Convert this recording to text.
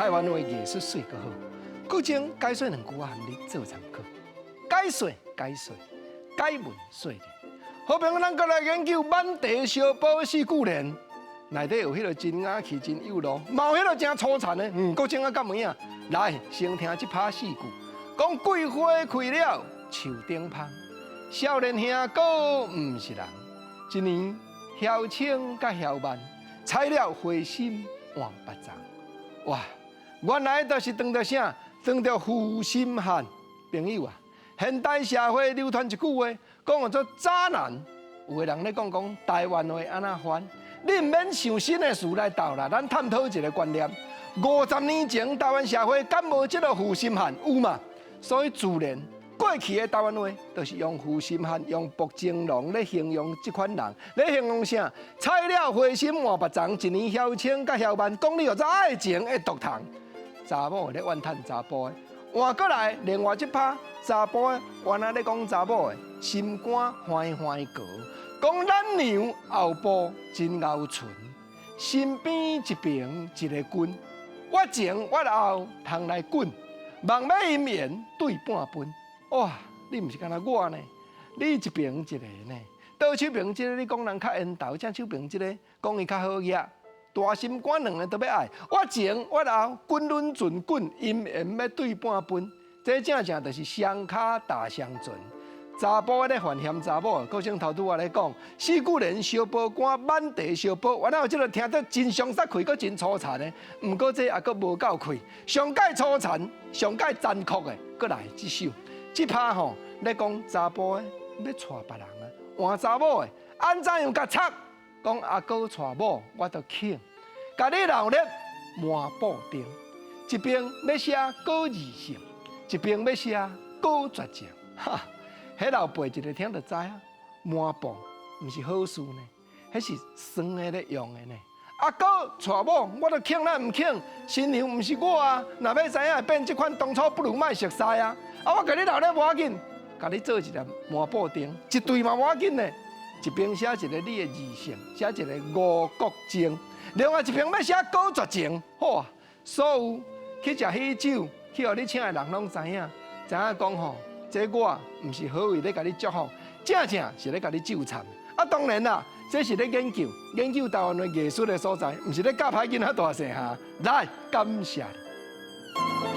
台湾话艺术水个好，古今解说两句含你做参考。解说，解文说理。好朋友，咱过来研究满地小宝四句联，内底有迄个真雅气、真有路，嘛有迄个真粗残的，搁真啊干么样？来，先听这拍四句，讲桂花开了树顶芳，少年兄果毋是人，一年晓青甲晓慢，采了花心换别丛。哇，原来就是当着啥？当着负心汉。朋友啊，现代社会流传一句话，讲做渣男。有的人咧讲台湾话安那翻，你唔免想新的事来斗啦。咱探讨一个观念：50年前台湾社会敢无这个负心汉？有嘛？所以自然过去的台湾话，就是用负心汉、用薄情郎来形容这款人，来形容啥？采了花心换别丛，一年晓青甲晓慢，讲你有做爱情的毒糖。查某咧怨叹查甫的，换过来另外一拍，查甫的原来咧讲查某的，心肝欢欢过，讲咱娘后部真牛唇，身边一边一个君，我前我后通来滚，望要姻缘对半分。哇，你毋是干那我呢？你一边一个呢？倒手边这个你讲人较缘投，正手边这个讲伊较好惹。大心肝两个都要爱，我前我后，滚轮转滚，姻缘要对半分，这正就是双脚踏双船。查甫咧犯嫌查某，搁像头拄我咧讲，四句联小宝歌，满地小宝，原来有即个听得真伤煞气，搁真粗残的。毋过这也搁无够气，上界粗残，上界残酷的，搁来这首，这拍吼咧讲查甫的要娶别人啊，换查某的安怎样甲插？讲阿哥娶某，我就请，甲你闹热满布丁，一边要写高异性，一边要写高绝情，哈，迄老辈一个听就知啊，满布毋是好事呢，迄是酸的咧用的呢。阿哥娶某，我就请咱毋请，新娘毋是我啊，若要知影变这款，当初不如莫熟悉啊。啊，我甲你闹热无要紧，甲你做一粒满布丁，一对嘛无要紧呢。一边写一个你的异性，写一个吴国情，另外一边要写高绝情，好啊！所有去食喜酒，去互你请的人拢知影讲吼，这我毋是好为咧甲你祝福，正是咧甲你纠缠。啊，当然啦，这是咧研究台湾的艺术的所在，毋是咧教歹囡仔大细哈。来，感谢你。